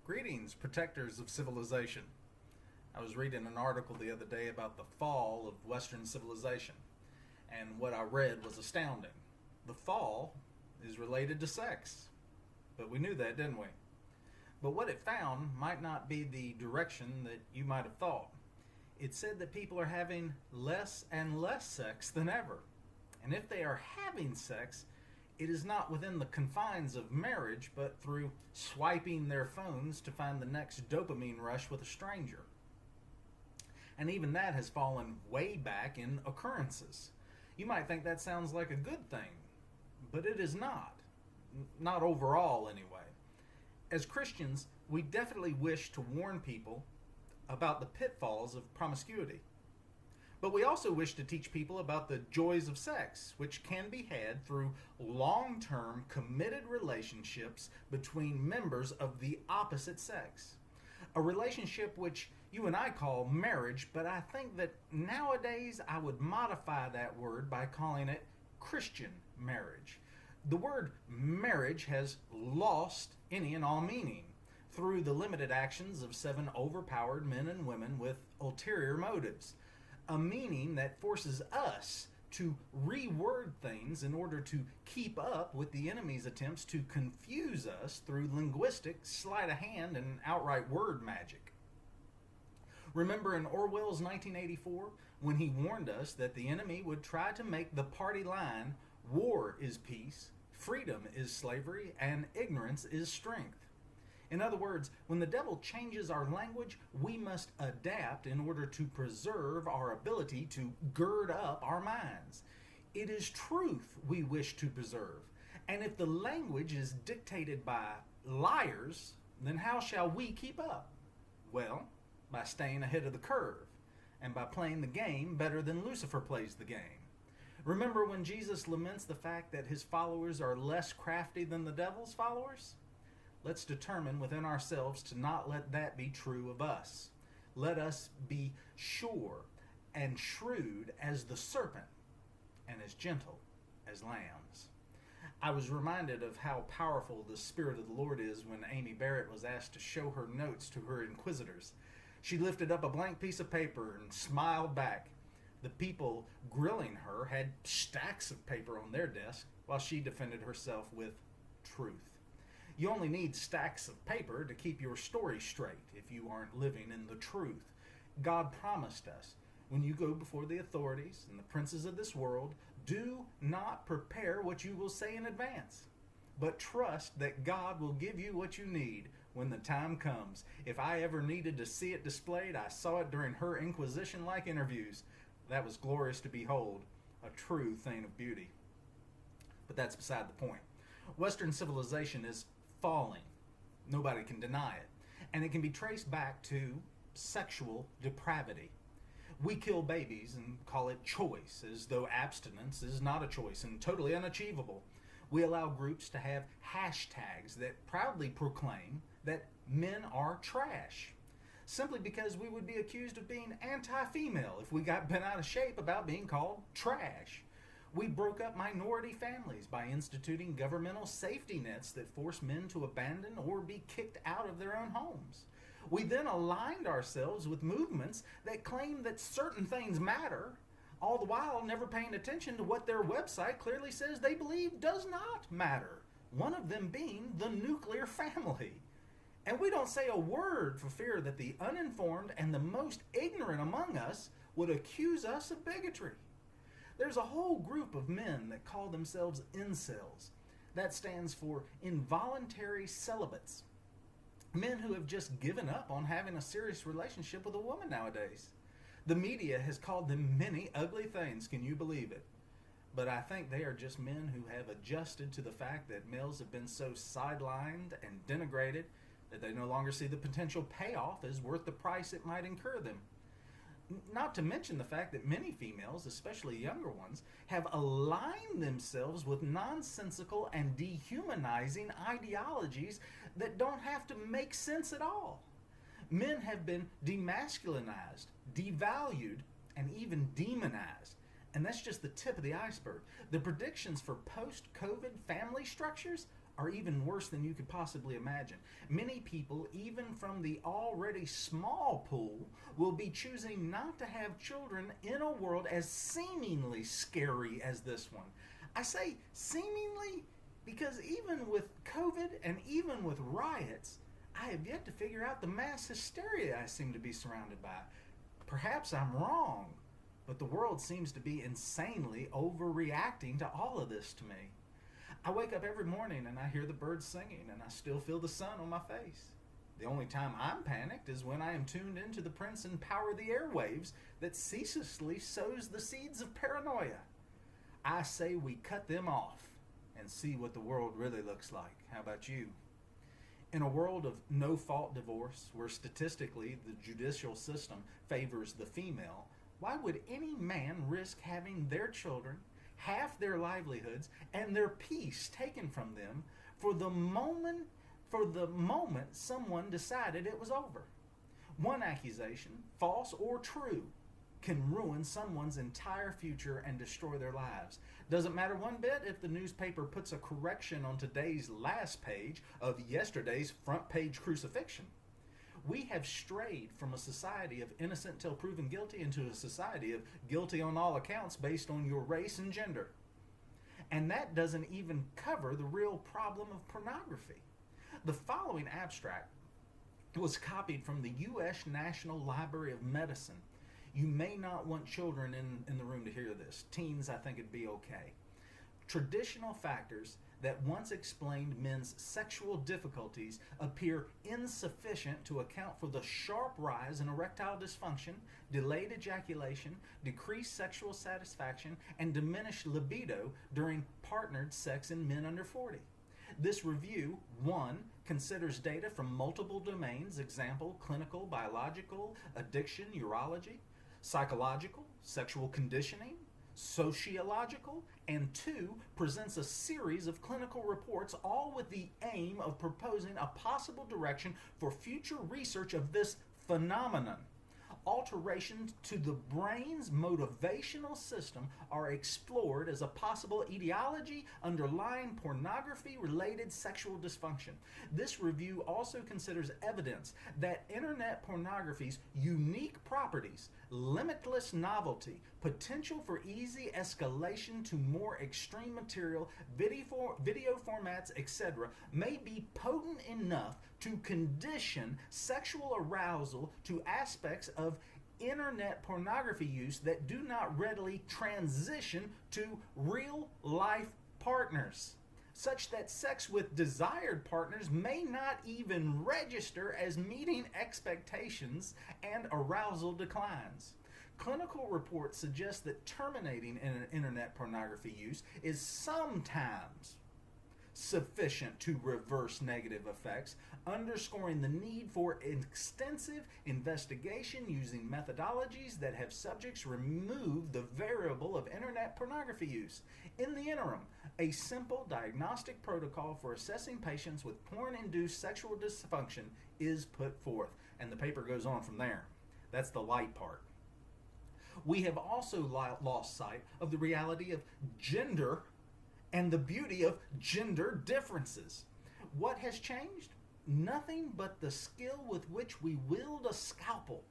Greetings, protectors of civilization. I was reading an article the other day about the fall of Western civilization, and what I read was astounding. The fall is related to sex, but we knew that, didn't we? But what it found might not be the direction that you might have thought. It said that people are having less and less sex than ever. And if they are having sex, it is not within the confines of marriage, but through swiping their phones to find the next dopamine rush with a stranger. And even that has fallen way back in occurrences. You might think that sounds like a good thing, but it is not. Not overall, anyway. As Christians, we definitely wish to warn people about the pitfalls of promiscuity. But we also wish to teach people about the joys of sex, which can be had through long-term committed relationships between members of the opposite sex. A relationship which you and I call marriage, but I think that nowadays I would modify that word by calling it Christian marriage. The word marriage has lost any and all meaning through the limited actions of 7 overpowered men and women with ulterior motives. A meaning that forces us to reword things in order to keep up with the enemy's attempts to confuse us through linguistic sleight of hand and outright word magic. Remember in Orwell's 1984 when he warned us that the enemy would try to make the party line, war is peace, freedom is slavery, and ignorance is strength. In other words, when the devil changes our language, we must adapt in order to preserve our ability to gird up our minds. It is truth we wish to preserve. And if the language is dictated by liars, then how shall we keep up? Well, by staying ahead of the curve and by playing the game better than Lucifer plays the game. Remember when Jesus laments the fact that his followers are less crafty than the devil's followers? Let's determine within ourselves to not let that be true of us. Let us be sure and shrewd as the serpent and as gentle as lambs. I was reminded of how powerful the Spirit of the Lord is when Amy Barrett was asked to show her notes to her inquisitors. She lifted up a blank piece of paper and smiled back. The people grilling her had stacks of paper on their desk while she defended herself with truth. You only need stacks of paper to keep your story straight if you aren't living in the truth. God promised us, when you go before the authorities and the princes of this world, do not prepare what you will say in advance, but trust that God will give you what you need when the time comes. If I ever needed to see it displayed, I saw it during her Inquisition-like interviews. That was glorious to behold, a true thing of beauty. But that's beside the point. Western civilization is falling. Nobody can deny it. And it can be traced back to sexual depravity. We kill babies and call it choice, as though abstinence is not a choice and totally unachievable. We allow groups to have hashtags that proudly proclaim that men are trash, simply because we would be accused of being anti-female if we got bent out of shape about being called trash. We broke up minority families by instituting governmental safety nets that force men to abandon or be kicked out of their own homes. We then aligned ourselves with movements that claim that certain things matter, all the while never paying attention to what their website clearly says they believe does not matter, one of them being the nuclear family. And we don't say a word for fear that the uninformed and the most ignorant among us would accuse us of bigotry. There's a whole group of men that call themselves incels. That stands for involuntary celibates. Men who have just given up on having a serious relationship with a woman nowadays. The media has called them many ugly things, can you believe it? But I think they are just men who have adjusted to the fact that males have been so sidelined and denigrated that they no longer see the potential payoff as worth the price it might incur them. Not to mention the fact that many females, especially younger ones, have aligned themselves with nonsensical and dehumanizing ideologies that don't have to make sense at all. Men have been demasculinized, devalued, and even demonized. And that's just the tip of the iceberg. The predictions for post-COVID family structures are even worse than you could possibly imagine. Many people, even from the already small pool, will be choosing not to have children in a world as seemingly scary as this one. I say seemingly because even with COVID and even with riots, I have yet to figure out the mass hysteria I seem to be surrounded by. Perhaps I'm wrong, but the world seems to be insanely overreacting to all of this to me. I wake up every morning and I hear the birds singing and I still feel the sun on my face. The only time I'm panicked is when I am tuned into the Prince and Power the Airwaves that ceaselessly sows the seeds of paranoia. I say we cut them off and see what the world really looks like. How about you? In a world of no-fault divorce, where statistically the judicial system favors the female, why would any man risk having their children, half their livelihoods, and their peace taken from them for the moment someone decided it was over? One accusation, false or true, can ruin someone's entire future and destroy their lives. Doesn't matter one bit if the newspaper puts a correction on today's last page of yesterday's front page crucifixion. We have strayed from a society of innocent till proven guilty into a society of guilty on all accounts based on your race and gender. And that doesn't even cover the real problem of pornography. The following abstract was copied from the U.S. National Library of Medicine. You may not want children in the room to hear this. Teens, I think it'd be okay. Traditional factors that once explained men's sexual difficulties appear insufficient to account for the sharp rise in erectile dysfunction, delayed ejaculation, decreased sexual satisfaction, and diminished libido during partnered sex in men under 40. This review, 1, considers data from multiple domains, example, clinical, biological, addiction, urology, psychological, sexual conditioning, sociological, and 2, presents a series of clinical reports, all with the aim of proposing a possible direction for future research of this phenomenon. Alterations to the brain's motivational system are explored as a possible etiology underlying pornography-related sexual dysfunction. This review also considers evidence that internet pornography's unique properties, limitless novelty, potential for easy escalation to more extreme material, video formats, etc., may be potent enough to condition sexual arousal to aspects of internet pornography use that do not readily transition to real life partners, such that sex with desired partners may not even register as meeting expectations and arousal declines. Clinical reports suggest that terminating internet pornography use is sometimes sufficient to reverse negative effects, underscoring the need for extensive investigation using methodologies that have subjects remove the variable of internet pornography use. In the interim, a simple diagnostic protocol for assessing patients with porn-induced sexual dysfunction is put forth. And the paper goes on from there. That's the light part. We have also lost sight of the reality of gender and the beauty of gender differences. What has changed? Nothing but the skill with which we wield a scalpel.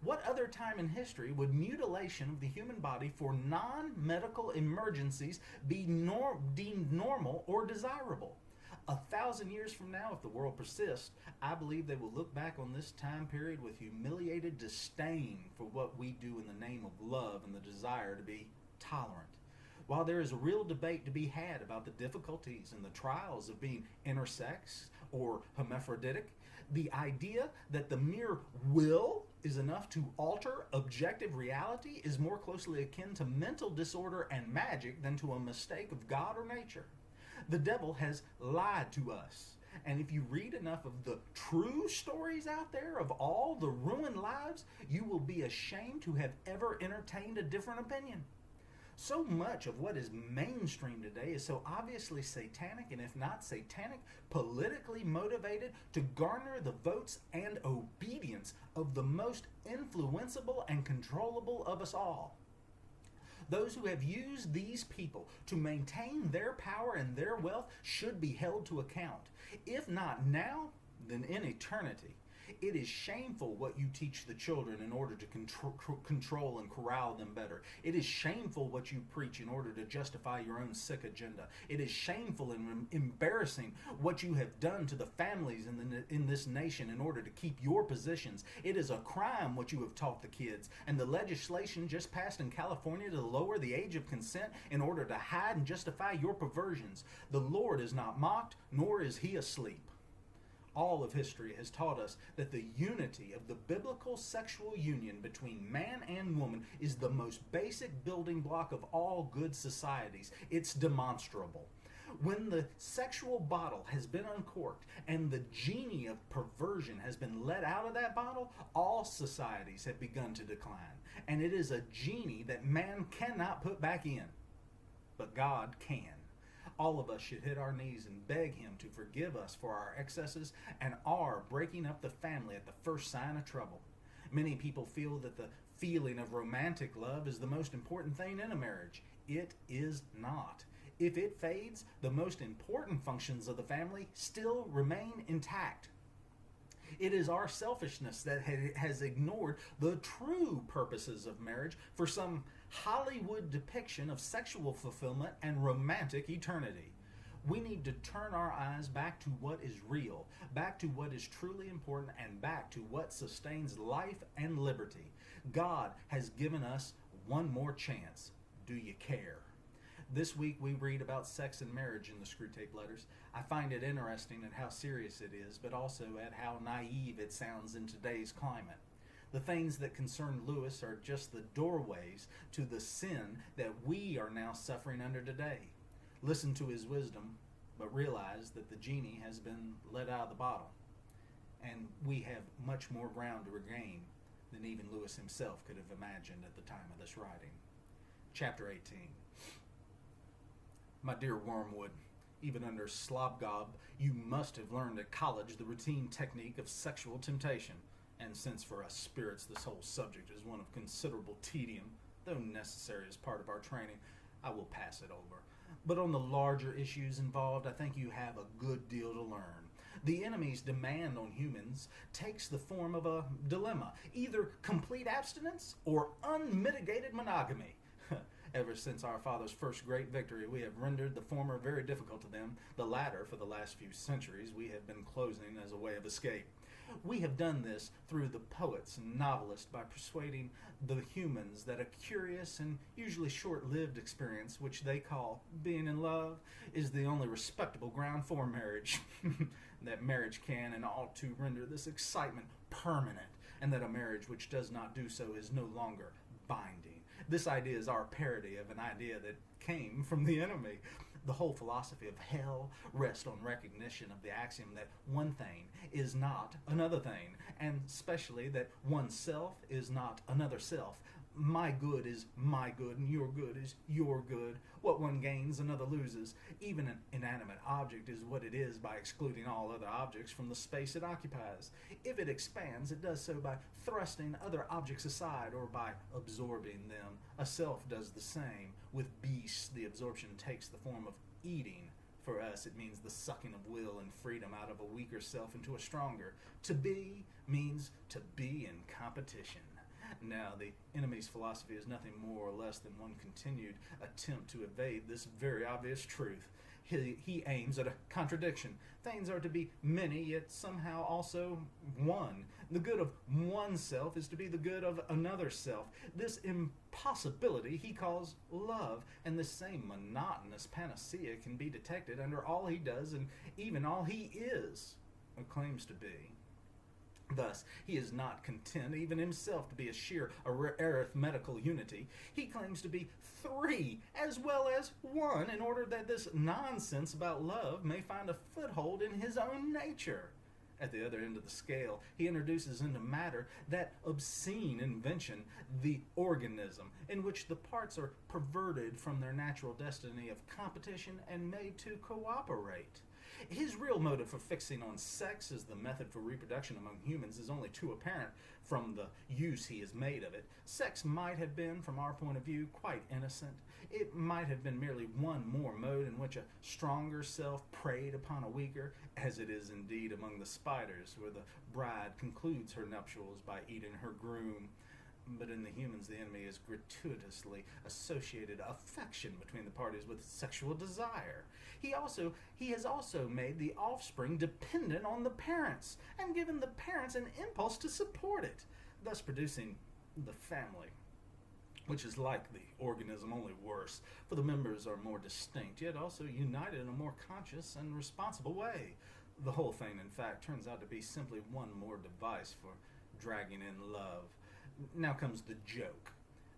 What other time in history would mutilation of the human body for non-medical emergencies be deemed normal or desirable? 1,000 years from now, if the world persists, I believe they will look back on this time period with humiliated disdain for what we do in the name of love and the desire to be tolerant. While there is a real debate to be had about the difficulties and the trials of being intersex or hermaphroditic, the idea that the mere will is enough to alter objective reality is more closely akin to mental disorder and magic than to a mistake of God or nature. The devil has lied to us. And if you read enough of the true stories out there of all the ruined lives, you will be ashamed to have ever entertained a different opinion. So much of what is mainstream today is so obviously satanic, and if not satanic, politically motivated to garner the votes and obedience of the most influenceable and controllable of us all. Those who have used these people to maintain their power and their wealth should be held to account. If not now, then in eternity. It is shameful what you teach the children in order to control and corral them better. It is shameful what you preach in order to justify your own sick agenda. It is shameful and embarrassing what you have done to the families in this nation in order to keep your positions. It is a crime what you have taught the kids. And the legislation just passed in California to lower the age of consent in order to hide and justify your perversions. The Lord is not mocked, nor is he asleep. All of history has taught us that the unity of the biblical sexual union between man and woman is the most basic building block of all good societies. It's demonstrable. When the sexual bottle has been uncorked and the genie of perversion has been let out of that bottle, all societies have begun to decline. And it is a genie that man cannot put back in, but God can. All of us should hit our knees and beg him to forgive us for our excesses and our breaking up the family at the first sign of trouble. Many people feel that the feeling of romantic love is the most important thing in a marriage. It is not. If it fades, the most important functions of the family still remain intact. It is our selfishness that has ignored the true purposes of marriage for some Hollywood depiction of sexual fulfillment and romantic eternity. We need to turn our eyes back to what is real, back to what is truly important, and back to what sustains life and liberty. God has given us one more chance. Do you care? This week we read about sex and marriage in the Screwtape Letters. I find it interesting at how serious it is, but also at how naive it sounds in today's climate. The things that concern Lewis are just the doorways to the sin that we are now suffering under today. Listen to his wisdom, but realize that the genie has been let out of the bottle, and we have much more ground to regain than even Lewis himself could have imagined at the time of this writing. Chapter 18. My dear Wormwood, even under Slobgob, you must have learned at college the routine technique of sexual temptation. And since for us spirits this whole subject is one of considerable tedium, though necessary as part of our training, I will pass it over. But on the larger issues involved, I think you have a good deal to learn. The enemy's demand on humans takes the form of a dilemma, either complete abstinence or unmitigated monogamy. Ever since our fathers' first great victory, we have rendered the former very difficult to them. The latter, for the last few centuries, we have been closing as a way of escape. We have done this through the poets and novelists by persuading the humans that a curious and usually short-lived experience, which they call being in love, is the only respectable ground for marriage. That marriage can and ought to render this excitement permanent, and that a marriage which does not do so is no longer binding. This idea is our parody of an idea that came from the enemy. The whole philosophy of hell rests on recognition of the axiom that one thing is not another thing, and especially that oneself is not another self. My good is my good, and your good is your good. What one gains, another loses. Even an inanimate object is what it is by excluding all other objects from the space it occupies. If it expands, it does so by thrusting other objects aside or by absorbing them. A self does the same. With beasts, the absorption takes the form of eating. For us, it means the sucking of will and freedom out of a weaker self into a stronger. To be means to be in competition. Now, the enemy's philosophy is nothing more or less than one continued attempt to evade this very obvious truth. He aims at a contradiction. Things are to be many, yet somehow also one. The good of one self is to be the good of another self. This impossibility he calls love, and this same monotonous panacea can be detected under all he does and even all he is, or claims to be. Thus, he is not content even himself to be a sheer arithmetical unity. He claims to be three as well as one in order that this nonsense about love may find a foothold in his own nature. At the other end of the scale, he introduces into matter that obscene invention, the organism, in which the parts are perverted from their natural destiny of competition and made to cooperate. His real motive for fixing on sex as the method for reproduction among humans is only too apparent from the use he has made of it. Sex might have been, from our point of view, quite innocent. It might have been merely one more mode in which a stronger self preyed upon a weaker, as it is indeed among the spiders, where the bride concludes her nuptials by eating her groom. But in the humans, the enemy has gratuitously associated affection between the parties with sexual desire. He has also made the offspring dependent on the parents and given the parents an impulse to support it, thus producing the family, which is like the organism, only worse, for the members are more distinct, yet also united in a more conscious and responsible way. The whole thing, in fact, turns out to be simply one more device for dragging in love. Now comes the joke.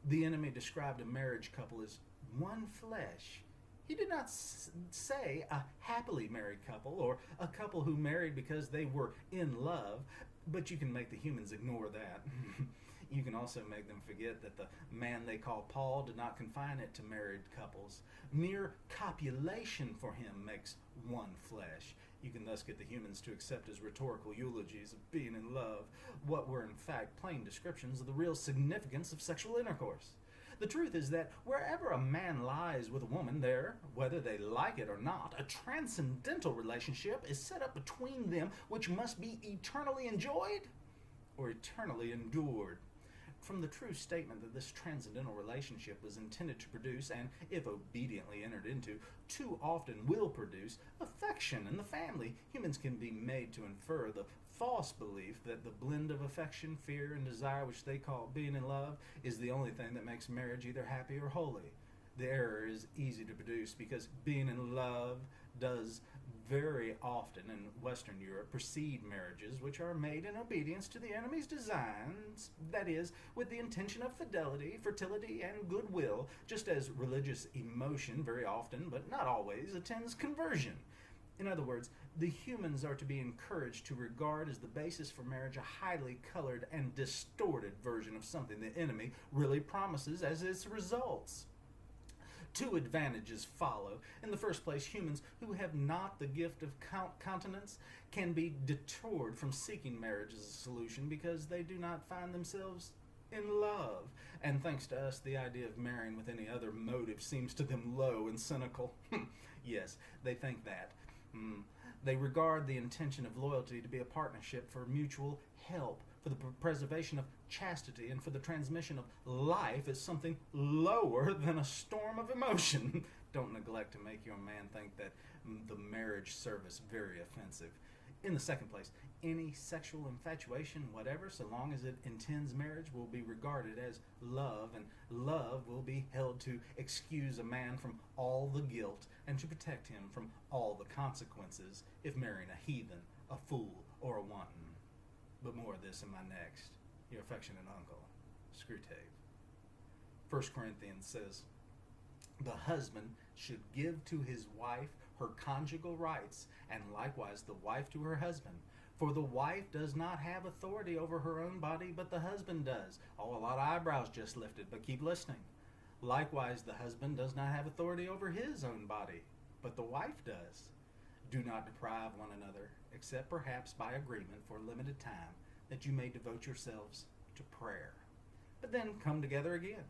The enemy described a marriage couple as one flesh. He did not say a happily married couple or a couple who married because they were in love, but you can make the humans ignore that. You can also make them forget that the man they call Paul did not confine it to married couples. Mere copulation for him makes one flesh. You can thus get the humans to accept as rhetorical eulogies of being in love what were in fact plain descriptions of the real significance of sexual intercourse. The truth is that wherever a man lies with a woman, there, whether they like it or not, a transcendental relationship is set up between them which must be eternally enjoyed or eternally endured. From the true statement that this transcendental relationship was intended to produce, and if obediently entered into, too often will produce, affection in the family, humans can be made to infer the false belief that the blend of affection, fear, and desire which they call being in love is the only thing that makes marriage either happy or holy. The error is easy to produce because being in love does very often in Western Europe precede marriages which are made in obedience to the enemy's designs, that is, with the intention of fidelity, fertility, and goodwill, just as religious emotion very often, but not always, attends conversion. In other words, the humans are to be encouraged to regard as the basis for marriage a highly colored and distorted version of something the enemy really promises as its results. Two advantages follow. In the first place, humans who have not the gift of continence can be deterred from seeking marriage as a solution because they do not find themselves in love. And thanks to us, the idea of marrying with any other motive seems to them low and cynical. Yes, they think that. They regard the intention of loyalty to be a partnership for mutual help, for the preservation of chastity, and for the transmission of life as something lower than a storm of emotion. Don't neglect to make your man think that the marriage service very offensive. In the second place, any sexual infatuation, whatever, so long as it intends marriage, will be regarded as love, and love will be held to excuse a man from all the guilt and to protect him from all the consequences if marrying a heathen, a fool, or a wanton. But more of this in my next. Your affectionate uncle, Screwtape. 1 Corinthians says, the husband should give to his wife her conjugal rights, and likewise the wife to her husband. For the wife does not have authority over her own body, but the husband does. Oh, a lot of eyebrows just lifted, but keep listening. Likewise, the husband does not have authority over his own body, but the wife does. Do not deprive one another, except perhaps by agreement for a limited time, that you may devote yourselves to prayer. But then come together again,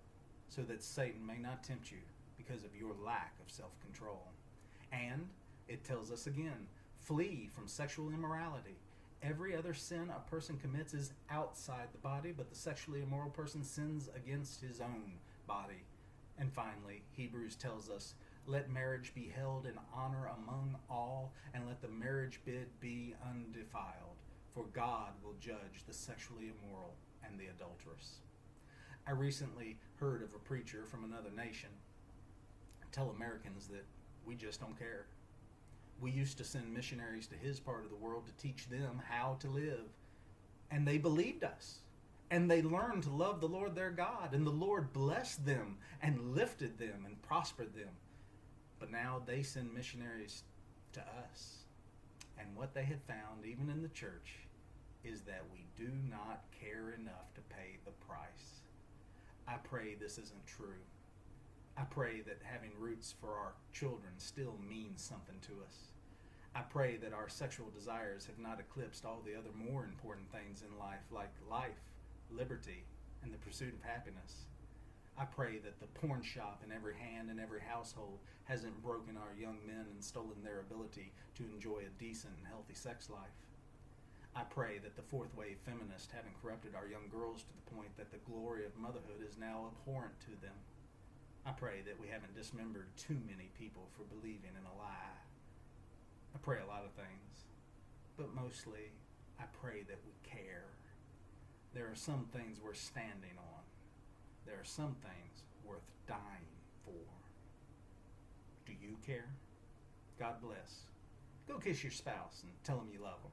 so that Satan may not tempt you because of your lack of self-control. And it tells us again, flee from sexual immorality. Every other sin a person commits is outside the body, but the sexually immoral person sins against his own body. And finally, Hebrews tells us, let marriage be held in honor among all, and let the marriage bed be undefiled, for God will judge the sexually immoral and the adulterous. I recently heard of a preacher from another nation tell Americans that we just don't care. We used to send missionaries to his part of the world to teach them how to live, and they believed us. And they learned to love the Lord their God, and the Lord blessed them and lifted them and prospered them. But now they send missionaries to us. And what they had found, even in the church, is that we do not care enough to pay the price. I pray this isn't true. I pray that having roots for our children still means something to us. I pray that our sexual desires have not eclipsed all the other more important things in life, liberty, and the pursuit of happiness. I pray that the porn shop in every hand and every household hasn't broken our young men and stolen their ability to enjoy a decent and healthy sex life. I pray that the fourth wave feminists haven't corrupted our young girls to the point that the glory of motherhood is now abhorrent to them. I pray that we haven't dismembered too many people for believing in a lie. I pray a lot of things, but mostly I pray that we care. There are some things worth standing on. There are some things worth dying for. Do you care? God bless. Go kiss your spouse and tell them you love them.